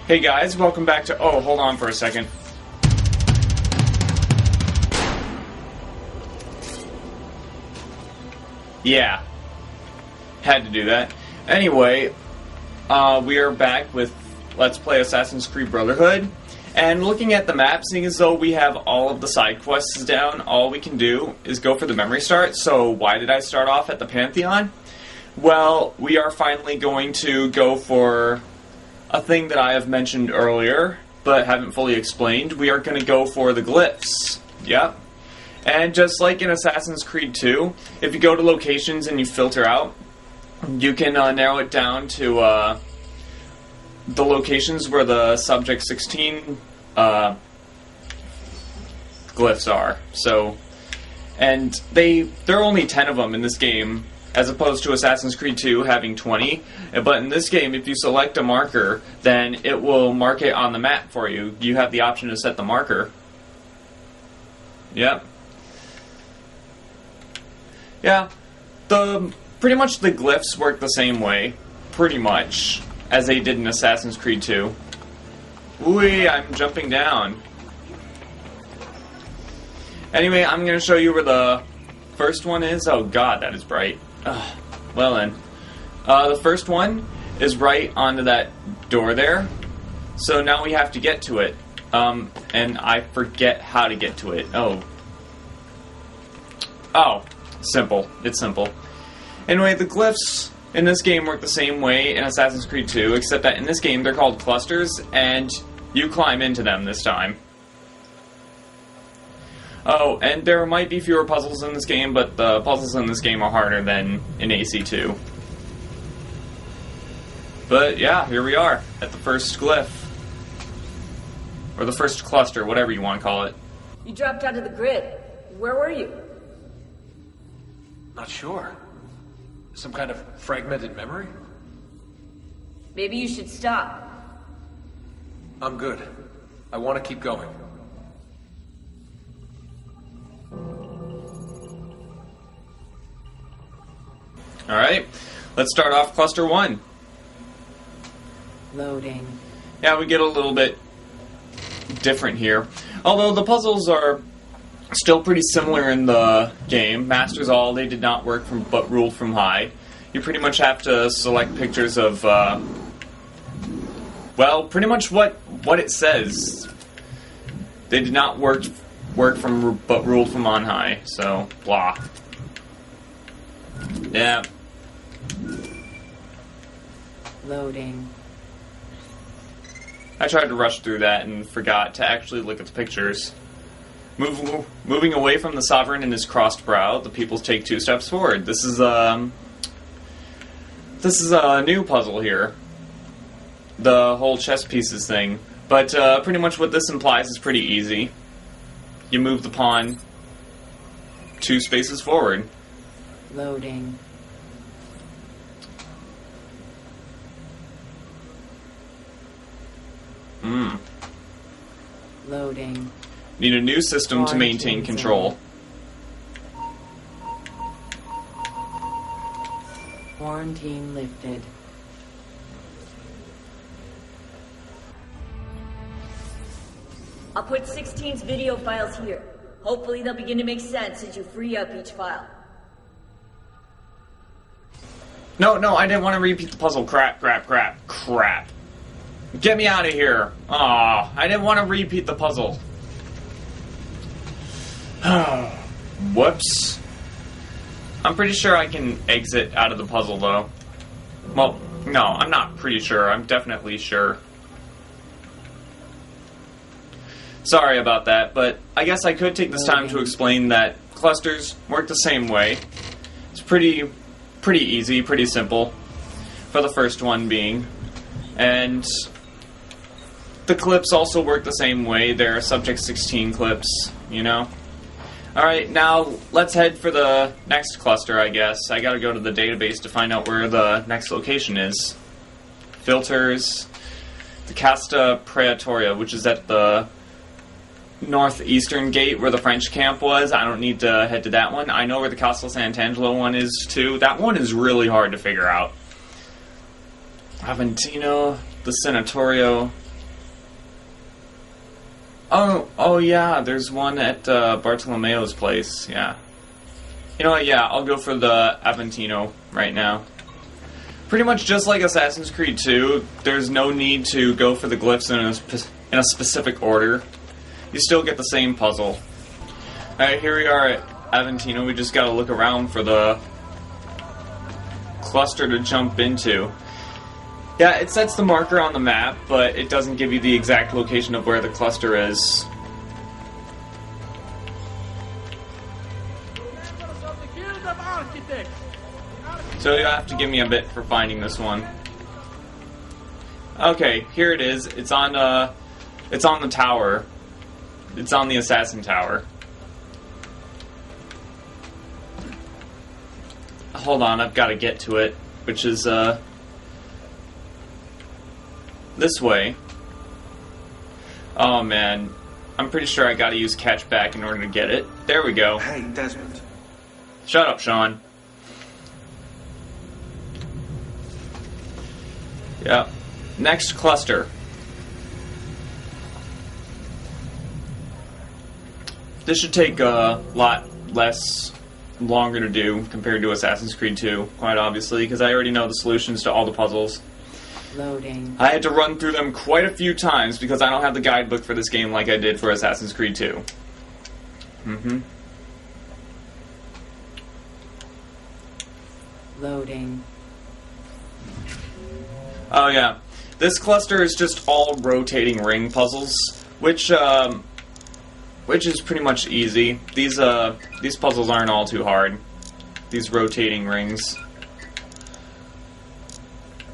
Hey guys, welcome back to... Oh, hold on for a second. Yeah. Had to do that. Anyway, we are back with Let's Play Assassin's Creed Brotherhood. And looking at the map, seeing as though we have all of the side quests down, all we can do is go for the memory start. So why did I start off at the Pantheon? Well, we are finally going to go for a thing that I have mentioned earlier, but haven't fully explained. We are going to go for the glyphs. Yep. And just like in Assassin's Creed 2, if you go to locations and you filter out, you can narrow it down to the locations where the Subject 16 glyphs are. So, and there are only 10 of them in this game, as opposed to Assassin's Creed 2 having 20. But in this game, if you select a marker, then it will mark it on the map for you. You have the option to set the marker. Yep. Yeah, pretty much the glyphs work the same way, pretty much, as they did in Assassin's Creed 2. Ooh, I'm jumping down. Anyway, I'm going to show you where the first one is. Oh god, that is bright. Well then. The first one is right onto that door there. So now we have to get to it. And I forget how to get to it. Oh, simple. It's simple. Anyway, the glyphs in this game work the same way in Assassin's Creed 2, except that in this game they're called clusters, and you climb into them this time. Oh, and there might be fewer puzzles in this game, but the puzzles in this game are harder than in AC2. But yeah, here we are, at the first glyph. Or the first cluster, whatever you want to call it. You dropped out of the grid. Where were you? Not sure. Some kind of fragmented memory? Maybe you should stop. I'm good. I want to keep going. Alright, let's start off Cluster 1. Loading. Yeah, we get a little bit different here. Although the puzzles are still pretty similar in the game. Masters all, they did not work but ruled from high. You pretty much have to select pictures of, well, pretty much what it says. They did not work from but ruled from on high, so blah. Yeah. Loading. I tried to rush through that and forgot to actually look at the pictures. Moving away from the sovereign and his crossed brow, the peoples take 2 steps forward. This is a new puzzle here. The whole chess pieces thing. But pretty much what this implies is pretty easy. You move the pawn 2 spaces forward. Loading. Loading. Need a new system to maintain control. Quarantine lifted. I'll put 16's video files here. Hopefully they'll begin to make sense as you free up each file. No, I didn't want to repeat the puzzle. Crap. Get me out of here. Aw, I didn't want to repeat the puzzle. Whoops. I'm pretty sure I can exit out of the puzzle, though. Well, no, I'm not pretty sure. I'm definitely sure. Sorry about that, but I guess I could take this time to explain that clusters work the same way. It's pretty easy, pretty simple, for the first one being. And the clips also work the same way. They're Subject 16 clips, you know? Alright, now let's head for the next cluster, I guess. I gotta go to the database to find out where the next location is. Filters. The Casta Praetoria, which is at the northeastern gate where the French camp was. I don't need to head to that one. I know where the Castel Sant'Angelo one is, too. That one is really hard to figure out. Aventino, the Senatorio. Oh yeah, there's one at Bartolomeo's place, yeah. You know what, yeah, I'll go for the Aventino right now. Pretty much just like Assassin's Creed 2, there's no need to go for the glyphs in a specific order. You still get the same puzzle. Alright, here we are at Aventino. We just gotta look around for the cluster to jump into. Yeah, it sets the marker on the map, but it doesn't give you the exact location of where the cluster is. So you'll have to give me a bit for finding this one. Okay, here it is. It's on the tower. It's on the assassin tower. Hold on, I've got to get to it, which is this way. Oh man, I'm pretty sure I got to use catch back in order to get it. There we go. Hey, Desmond. Shut up, Sean. Yeah. Next cluster. This should take a lot longer to do compared to Assassin's Creed 2, quite obviously, because I already know the solutions to all the puzzles. Loading. I had to run through them quite a few times because I don't have the guidebook for this game like I did for Assassin's Creed 2. Loading. Oh yeah. This cluster is just all rotating ring puzzles, which is pretty much easy. These puzzles aren't all too hard. These rotating rings.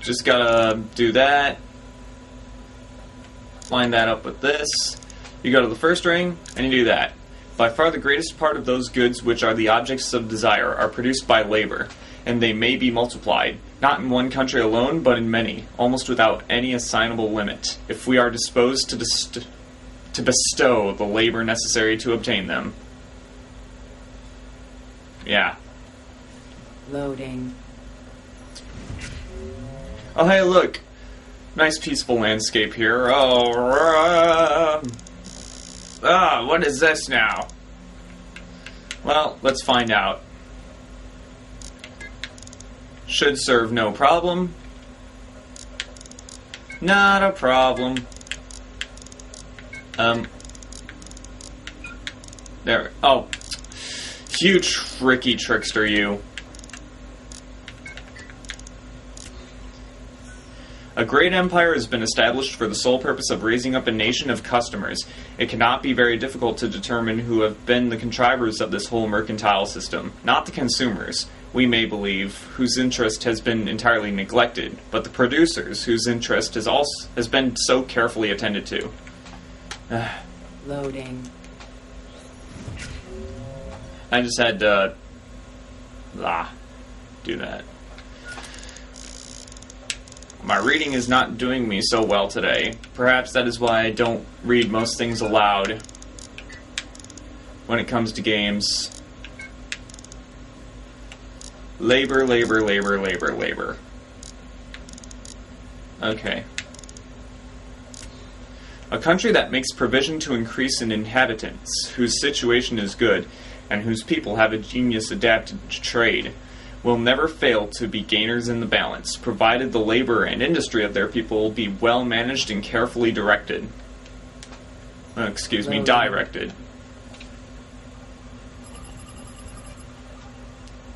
Just gotta do that. Line that up with this. You go to the first ring, and you do that. By far the greatest part of those goods which are the objects of desire are produced by labor, and they may be multiplied, not in one country alone, but in many, almost without any assignable limit, if we are disposed to bestow the labor necessary to obtain them. Yeah. Loading. Oh, hey, look. Nice peaceful landscape here. Oh, what is this now? Well, let's find out. Should serve no problem. Not a problem. There. Oh. You tricky trickster, you. A great empire has been established for the sole purpose of raising up a nation of customers. It cannot be very difficult to determine who have been the contrivers of this whole mercantile system. Not the consumers, we may believe, whose interest has been entirely neglected, but the producers, whose interest has been so carefully attended to. Loading. I just had to do that. My reading is not doing me so well today. Perhaps that is why I don't read most things aloud when it comes to games. Labor, labor, labor, labor, labor. Okay. A country that makes provision to increase in inhabitants, whose situation is good, and whose people have a genius adapted to trade, will never fail to be gainers in the balance, provided the labor and industry of their people be well managed and carefully directed. Directed.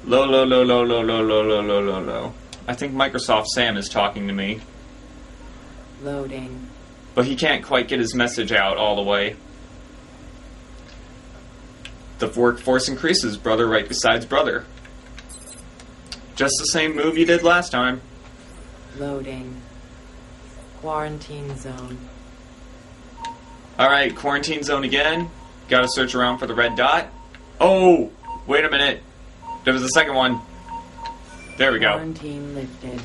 Low. I think Microsoft Sam is talking to me. Loading. But he can't quite get his message out all the way. The workforce increases, brother right besides brother. Just the same move you did last time. Loading. Quarantine zone. Alright, quarantine zone again. Gotta search around for the red dot. Oh! Wait a minute. There was a second one. There we go. Quarantine lifted.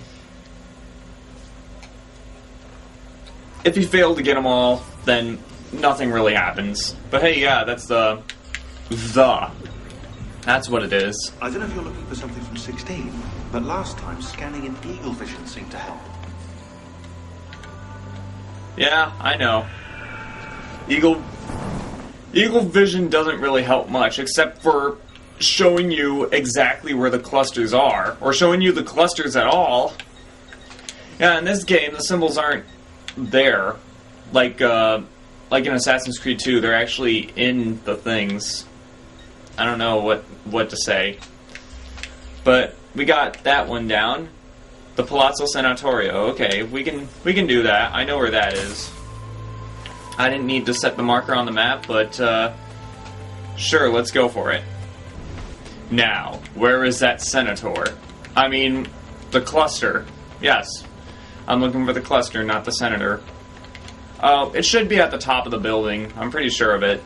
If you fail to get them all, then nothing really happens. But hey, yeah, that's the... That's what it is. I don't know if you're looking for something from 16, but last time scanning in eagle vision seemed to help. Yeah, I know. Eagle Eagle vision doesn't really help much, except for showing you exactly where the clusters are, or showing you the clusters at all. Yeah, in this game, the symbols aren't there, like in Assassin's Creed 2. They're actually in the things. I don't know what to say, but we got that one down. The Palazzo Sanatorio. Okay, we can do that. I know where that is. I didn't need to set the marker on the map, but sure, let's go for it. Now, where is that senator? I mean, the cluster. Yes, I'm looking for the cluster, not the senator. It should be at the top of the building. I'm pretty sure of it.